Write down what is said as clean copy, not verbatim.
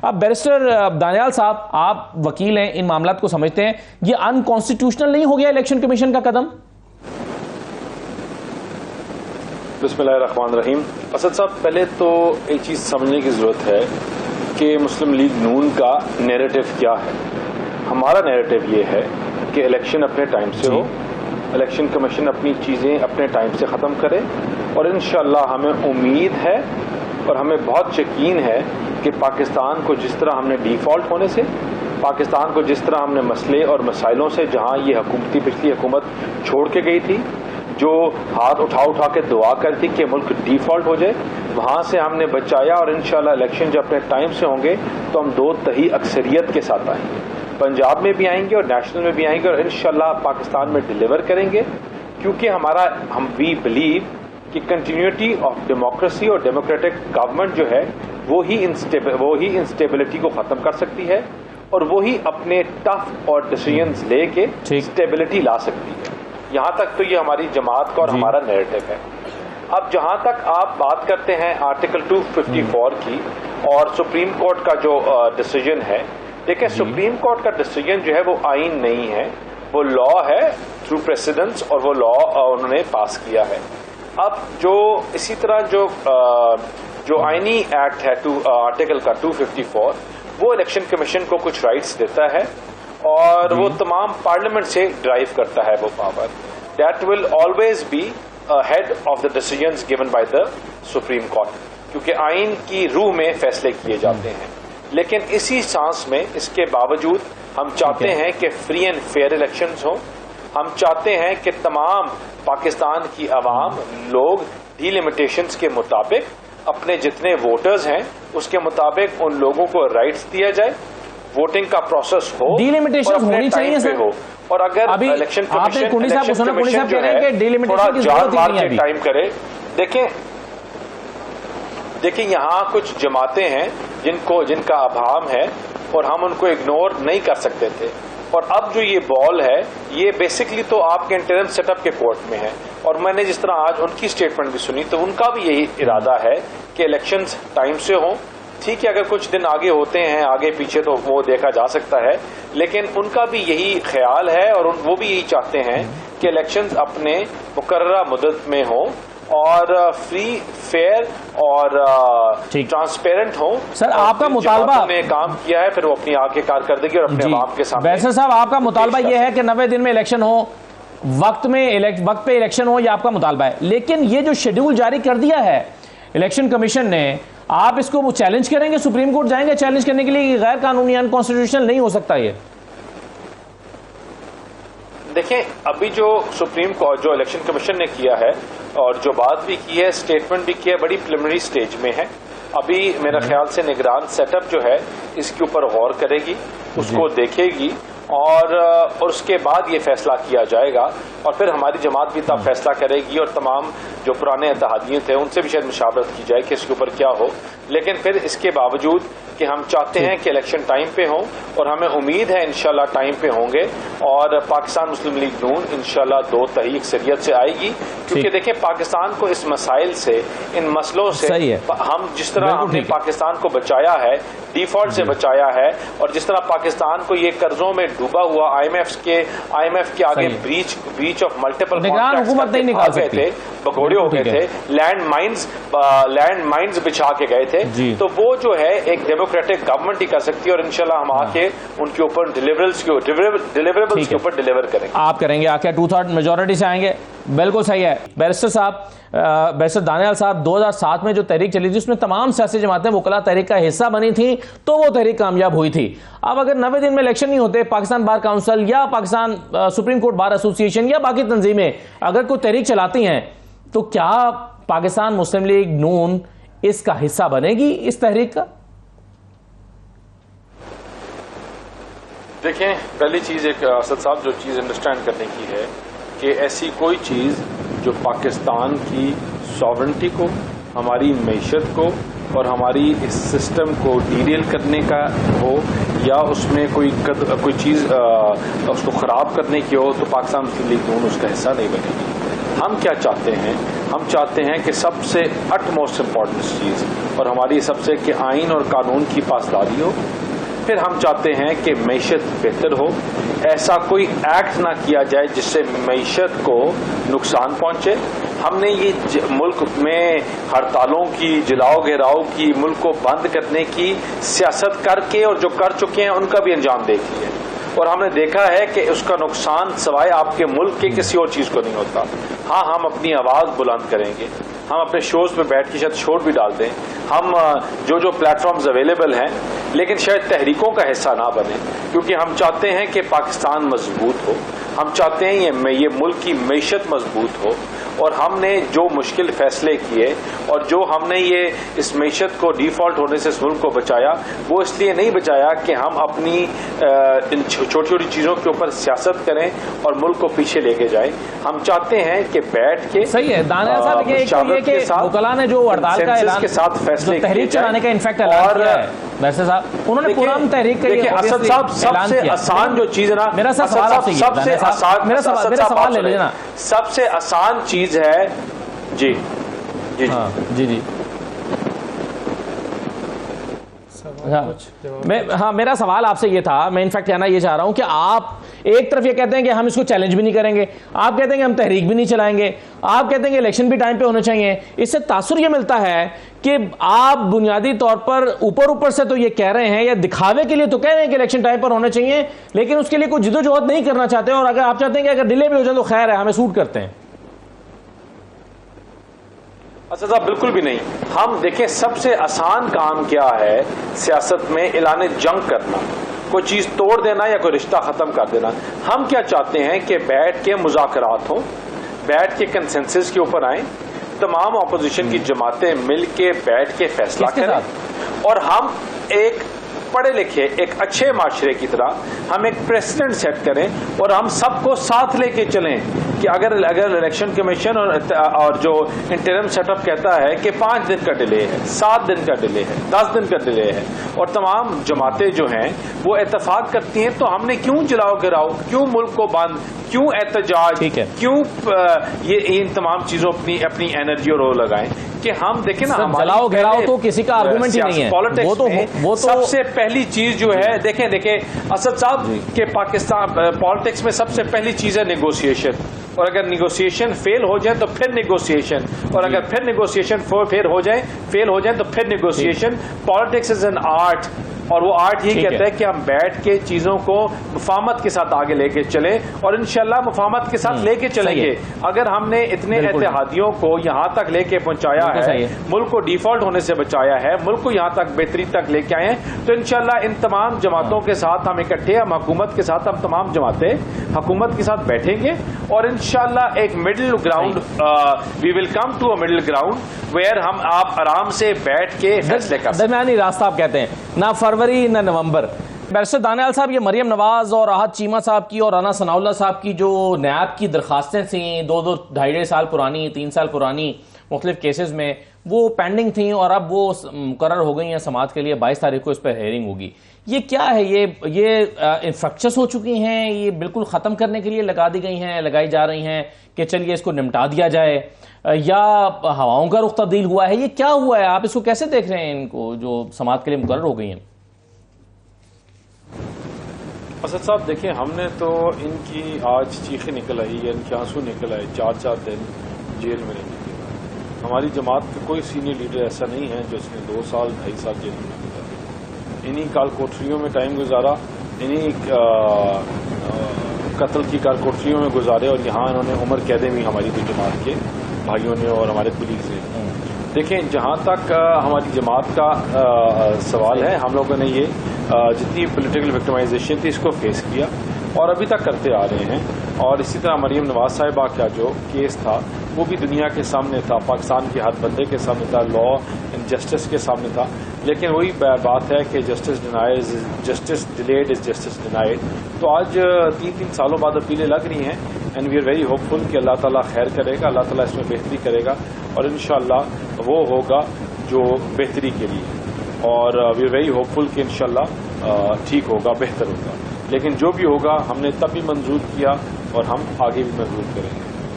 اب بیرسٹر دانیال صاحب، آپ وکیل ہیں، ان معاملات کو سمجھتے ہیں، یہ ان کانسٹیٹیوشنل نہیں ہو گیا الیکشن کمیشن کا قدم؟ بسم اللہ الرحمن الرحیم. اسد صاحب، پہلے تو ایک چیز سمجھنے کی ضرورت ہے کہ مسلم لیگ نون کا نیریٹو کیا ہے. ہمارا نیریٹو یہ ہے کہ الیکشن اپنے ٹائم سے ہو، الیکشن کمیشن اپنی چیزیں اپنے ٹائم سے ختم کرے، اور انشاءاللہ ہمیں امید ہے اور ہمیں بہت یقین ہے کہ پاکستان کو جس طرح ہم نے ڈیفالٹ ہونے سے، پاکستان کو جس طرح ہم نے مسئلے اور مسائلوں سے، جہاں یہ پچھلی حکومت چھوڑ کے گئی تھی، جو ہاتھ اٹھا کے دعا کرتی کہ ملک ڈیفالٹ ہو جائے، وہاں سے ہم نے بچایا. اور انشاءاللہ الیکشن جب اپنے ٹائم سے ہوں گے تو ہم 2/3 اکثریت کے ساتھ آئیں گے. پنجاب میں بھی آئیں گے اور نیشنل میں بھی آئیں گے، اور انشاءاللہ پاکستان میں ڈیلیور کریں گے، کیونکہ ہم وی بلیو کہ کنٹینیوٹی آف ڈیموکریسی اور ڈیموکریٹک گورنمنٹ جو ہے وہی انسٹیبلٹی کو ختم کر سکتی ہے، اور وہی اپنے ٹف اور ڈیسیژنز لے کے اسٹیبلٹی لا سکتی ہے. یہاں تک تو یہ ہماری جماعت کا اور ہمارا نیریٹو ہے. اب جہاں تک آپ بات کرتے ہیں آرٹیکل 254 کی اور سپریم کورٹ کا جو ڈیسیژن ہے، دیکھیں سپریم کورٹ کا ڈیسیژن جو ہے وہ آئین نہیں ہے، وہ لا ہے تھرو پریسیڈنس، اور وہ لا انہوں نے پاس کیا ہے. اب جو اسی طرح جو آئینی ایکٹ ہے آرٹیکل کا 254، وہ الیکشن کمیشن کو کچھ رائٹس دیتا ہے، اور وہ تمام پارلیمنٹ سے ڈرائیو کرتا ہے وہ power. That will always be head of the decisions given by the Supreme Court, کیونکہ آئین کی روح میں فیصلے کیے جاتے ہیں. لیکن اسی سانس میں اس کے باوجود ہم چاہتے ہیں کہ فری اینڈ فیئر الیکشنز ہوں. ہم چاہتے ہیں کہ تمام پاکستان کی عوام لوگ ڈی لمیٹیشنز کے مطابق اپنے جتنے ووٹرز ہیں اس کے مطابق ان لوگوں کو رائٹس دیا جائے، ووٹنگ کا پروسیس ہو، ڈی لمیٹیشن ہونی چاہیے سر. اور اگر الیکشن کمیشن جو ہے تھوڑا جان مار کے ٹائم کرے. دیکھیں یہاں کچھ جماعتیں ہیں جن کا ابہام ہے، اور ہم ان کو اگنور نہیں کر سکتے تھے. اور اب جو یہ بال ہے یہ بیسکلی تو آپ کے انٹرم سیٹ اپ کے کورٹ میں ہے، اور میں نے جس طرح آج ان کی اسٹیٹمنٹ بھی سنی تو ان کا بھی یہی ارادہ ہے کہ الیکشنز ٹائم سے ہوں. ٹھیک ہے، اگر کچھ دن آگے ہوتے ہیں آگے پیچھے تو وہ دیکھا جا سکتا ہے، لیکن ان کا بھی یہی خیال ہے اور وہ بھی یہی چاہتے ہیں کہ الیکشنز اپنے مقررہ مدت میں ہوں اور فری فیئر اور ٹرانسپیرنٹ ہوں. سر آپ کا مطالبہ نے کام کیا ہے، پھر وہ اپنی آگے کارکردگی اور اپنے عوام کے سامنے. بیرسٹر صاحب آپ کا مطالبہ یہ ہے کہ 90 دن میں الیکشن ہو، وقت پہ الیکشن ہو، یہ آپ کا مطالبہ ہے. لیکن یہ جو شیڈول جاری کر دیا ہے الیکشن کمیشن نے، آپ اس کو وہ چیلنج کریں گے؟ سپریم کورٹ جائیں گے چیلنج کرنے کے لیے؟ غیر قانونی ان کانسٹیٹیوشنل نہیں ہو سکتا یہ؟ دیکھیں ابھی جو سپریم کورٹ جو الیکشن کمیشن نے کیا ہے اور جو بات بھی کی ہے، اسٹیٹمنٹ بھی کی ہے، بڑی پریلیمنری سٹیج میں ہے. ابھی میرا خیال سے نگران سیٹ اپ جو ہے اس کے اوپر غور کرے گی، اس کو دیکھے گی، اور اس کے بعد یہ فیصلہ کیا جائے گا. اور پھر ہماری جماعت بھی تب فیصلہ کرے گی، اور تمام جو پرانے اتحادیے تھے ان سے بھی شاید مشاورت کی جائے کہ اس کے اوپر کیا ہو. لیکن پھر اس کے باوجود کہ ہم چاہتے ہیں کہ الیکشن ٹائم پہ ہوں، اور ہمیں امید ہے انشاءاللہ ٹائم پہ ہوں گے، اور پاکستان مسلم لیگ نون انشاءاللہ 2/3 اکثریت سے آئے گی. کیونکہ دیکھیں پاکستان کو اس مسائل سے، ان مسئلوں سے ہم جس طرح ہم نے پاکستان کو بچایا ہے، ڈیفالٹ سے بچایا ہے، اور جس طرح پاکستان کو یہ قرضوں میں ڈوبا ہوا آئی ایم ایف کے آگے بریچ آف ملٹیپل حکومت نہیں نکال سکتی تھے، بگوڑے ہو گئے تھے، لینڈ مائنز بچھا کے گئے تھے. تو وہ جو ہے ایک ڈیموکریٹک گورنمنٹ ہی کر سکتی ہے، اور انشاءاللہ ہم آ کے ان کے اوپر ڈیلیوریبلز کے اوپر ڈیلیور کریں گے. آپ کریں گے آ کے 2/3 میجورٹی سے آئیں گے. بالکل صحیح ہے. بیرسٹر صاحب، بیرسٹر دانیال صاحب، 2007 میں جو تحریک چلی تھی اس میں تمام سیاسی جماعتیں وکلاء تحریک کا حصہ بنی تھیں، تو وہ تحریک کامیاب ہوئی تھی. اب اگر 90 دن میں الیکشن نہیں ہوتے، پاکستان بار کونسل یا پاکستان سپریم کورٹ بار ایسوسی ایشن یا باقی تنظیمیں اگر کوئی تحریک چلاتی ہیں، تو کیا پاکستان مسلم لیگ نون اس کا حصہ بنے گی اس تحریک کا؟ دیکھیں پہلی چیز ایک اسد صاحب جو چیز انڈرسٹینڈ کرنے کی ہے کہ ایسی کوئی چیز جو پاکستان کی ساورنٹی کو، ہماری معیشت کو اور ہماری اس سسٹم کو ڈیریل کرنے کا ہو، یا اس میں کوئی چیز اس کو خراب کرنے کی ہو، تو پاکستان مسلم لیگ نون اس کا حصہ نہیں بنے گی. ہم کیا چاہتے ہیں ہم چاہتے ہیں کہ سب سے اٹموسٹ امپورٹنٹ چیز اور ہماری سب سے کہ آئین اور قانون کی پاسداری ہو. پھر ہم چاہتے ہیں کہ معیشت بہتر ہو. ایسا کوئی ایکٹ نہ کیا جائے جس سے معیشت کو نقصان پہنچے. ہم نے یہ ملک میں ہڑتالوں کی، جلاؤ گھیراؤ کی، ملک کو بند کرنے کی سیاست کر کے اور جو کر چکے ہیں ان کا بھی انجام دیکھ لیا، اور ہم نے دیکھا ہے کہ اس کا نقصان سوائے آپ کے ملک کے کسی اور چیز کو نہیں ہوتا. ہاں ہم اپنی آواز بلند کریں گے، ہم اپنے شوز پہ بیٹھ کے شاید شور بھی ڈال دیں، ہم جو پلیٹ فارمز اویلیبل ہیں، لیکن شاید تحریکوں کا حصہ نہ بنیں، کیونکہ ہم چاہتے ہیں کہ پاکستان مضبوط ہو. ہم چاہتے ہیں یہ ملک کی معیشت مضبوط ہو، اور ہم نے جو مشکل فیصلے کیے اور جو ہم نے یہ اس معیشت کو ڈیفالٹ ہونے سے اس ملک کو بچایا، وہ اس لیے نہیں بچایا کہ ہم اپنی ان چھوٹی چھوٹی چیزوں کے اوپر سیاست کریں اور ملک کو پیچھے لے کے جائیں. ہم چاہتے ہیں کہ بیٹھ کے صحیح ہے دانیال صاحب کہ وکلاء نے جو ہڑتال کا اعلان کے ساتھ فیصلے تحریک چلانے کا انفیکٹ اعلان کیا ہے ویسے صاحب انہوں نے پورا تحریک کا دیکھیں اسد صاحب سب سے آسان جو چیز ہے نا، میرا سوال لے لینا، سب سے آسان چیز ہے جی جی جی جی ہاں میرا سوال آپ سے یہ تھا، میں انفیکٹ کہنا یہ چاہ رہا ہوں کہ آپ ایک طرف یہ کہتے ہیں کہ ہم اس کو چیلنج بھی نہیں کریں گے، آپ کہتے ہیں کہ ہم تحریک بھی نہیں چلائیں گے، آپ کہتے ہیں کہ الیکشن بھی ٹائم پہ ہونے چاہیے. اس سے تاثر یہ ملتا ہے کہ آپ بنیادی طور پر اوپر سے تو یہ کہہ رہے ہیں یا دکھاوے کے لیے تو کہہ رہے ہیں کہ الیکشن ٹائم پر ہونے چاہیے، لیکن اس کے لیے کوئی جدوجہد نہیں کرنا چاہتے، اور اگر آپ چاہتے ہیں کہ اگر ڈیلے بھی ہو جائے تو خیر ہے، ہمیں سوٹ کرتے ہیں. اسد صاحب بالکل بھی نہیں. ہم دیکھیں سب سے آسان کام کیا ہے سیاست میں، اعلان جنگ کرنا، کوئی چیز توڑ دینا یا کوئی رشتہ ختم کر دینا. ہم کیا چاہتے ہیں کہ بیٹھ کے مذاکرات ہوں، بیٹھ کے کنسنسس کے اوپر آئیں، تمام اپوزیشن کی جماعتیں مل کے بیٹھ کے فیصلہ کریں، اور ہم ایک پڑھے لکھے ایک اچھے معاشرے کی طرح ہم ایک پریسیڈنٹ سیٹ کریں اور ہم سب کو ساتھ لے کے چلیں کہ اگر الیکشن کمیشن اور جو انٹرم سیٹ اپ کہتا ہے کہ 5 دن کا ڈیلے ہے، 7 دن کا ڈیلے ہے، 10 دن کا ڈیلے ہے، اور تمام جماعتیں جو ہیں وہ اتفاق کرتی ہیں، تو ہم نے کیوں جلاؤ گراؤ، کیوں ملک کو بند، کیوں احتجاج، کیوں یہ ان تمام چیزوں اپنی انرجی اور وہ لگائیں کہ ہم دیکھیں نا جلاؤ گھیراؤ تو کسی کا آرگومنٹ ہی نہیں ہے. پالیٹکس وہ سب سے پہلی چیز جو ہے دیکھیں اسد صاحب کہ پاکستان پالیٹکس میں سب سے پہلی چیز ہے نیگوسیشن، اور اگر نیگوسیشن فیل ہو جائے تو پھر نیگوسیشن، اور اگر پھر نیگوسیشن فیل ہو جائے تو پھر negotiation. Politics is an art, اور وہ آرٹ یہ کہتا ہے کہ ہم بیٹھ کے چیزوں کو مفاہمت کے ساتھ آگے لے کے چلیں، اور انشاءاللہ مفاہمت کے ساتھ لے کے چلیں گے. اگر ہم نے اتنے اتحادیوں کو یہاں تک لے کے پہنچایا ہے، ملک کو ڈیفالٹ ہونے سے بچایا ہے، ملک کو یہاں تک بہتری تک لے کے آئے ہیں، تو انشاءاللہ ان تمام جماعتوں کے ساتھ ہم اکٹھے، ہم حکومت کے ساتھ، ہم تمام جماعتیں حکومت کے ساتھ بیٹھیں گے، اور انشاءاللہ ایک middle ground we will come to a middle ground where ہم آپ آرام سے بیٹھ کے فیصلے کر سکتے ہیں. درمیانی راستہ آپ کہتے ہیں، نہ فروری نہ نومبر. بیرسٹر دانیال صاحب، یہ مریم نواز اور راحت چیمہ صاحب کی اور رانا ثناء اللہ صاحب کی جو نیاب کی درخواستیں تھیں 2-2.5 سال پرانی، 3 سال پرانی مختلف کیسز میں، وہ پینڈنگ تھیں اور اب وہ مقرر ہو گئی ہیں سماعت کے لیے. 22 تاریخ کو اس پر ہیئرنگ ہوگی. یہ کیا ہے؟ یہ انفیکچس ہو چکی ہیں، یہ بالکل ختم کرنے کے لیے لگائی جا رہی ہیں کہ چلیے اس کو نمٹا دیا جائے، یا ہواؤں کا رخ تبدیل ہوا ہے؟ یہ کیا ہوا ہے؟ آپ اس کو کیسے دیکھ رہے ہیں، ان کو جو سماعت کے لیے مقرر ہو گئی ہیں؟ اسد صاحب دیکھیں، ہم نے تو ان کی آج چیخیں نکل آئی، ان کے آنسو نکل آئے، 4 دن جیل میں رہنے کے بعد. ہماری جماعت کا کوئی سینئر لیڈر ایسا نہیں ہے جو اس نے 2 سال 2.5 سال جیل میں گزارا. انہی کال کوٹریوں میں ٹائم گزارا، انہی قتل کی کال کوٹریوں میں گزارے، اور یہاں انہوں نے عمر قیدیں بھی ہماری بھی جماعت کے بھائیوں نے اور ہمارے کولیگز نے. دیکھیں، جہاں تک ہماری جماعت کا سوال ہے، ہم لوگوں نے یہ جتنی پولیٹیکل وکٹمائزیشن تھی اس کو فیس کیا اور ابھی تک کرتے آ رہے ہیں. اور اسی طرح مریم نواز صاحبہ کا جو کیس تھا وہ بھی دنیا کے سامنے تھا، پاکستان کے ہاتھ بندے کے سامنے تھا، لا اینڈ جسٹس کے سامنے تھا. لیکن وہی بات ہے کہ justice delayed is justice denied. تو آج 3 سالوں بعد اپیلیں لگ رہی ہیں، and we are very hopeful کہ اللہ تعالیٰ خیر کرے گا، اللہ تعالیٰ اس میں بہتری کرے گا، اور انشاءاللہ وہ ہوگا جو بہتری کے لیے. اور وی آر ویری ہوپ فل کہ انشاءاللہ ٹھیک ہوگا، بہتر ہوگا. لیکن جو بھی ہوگا ہم نے تب بھی منظور کیا اور ہم آگے بھی منظور کریں گے.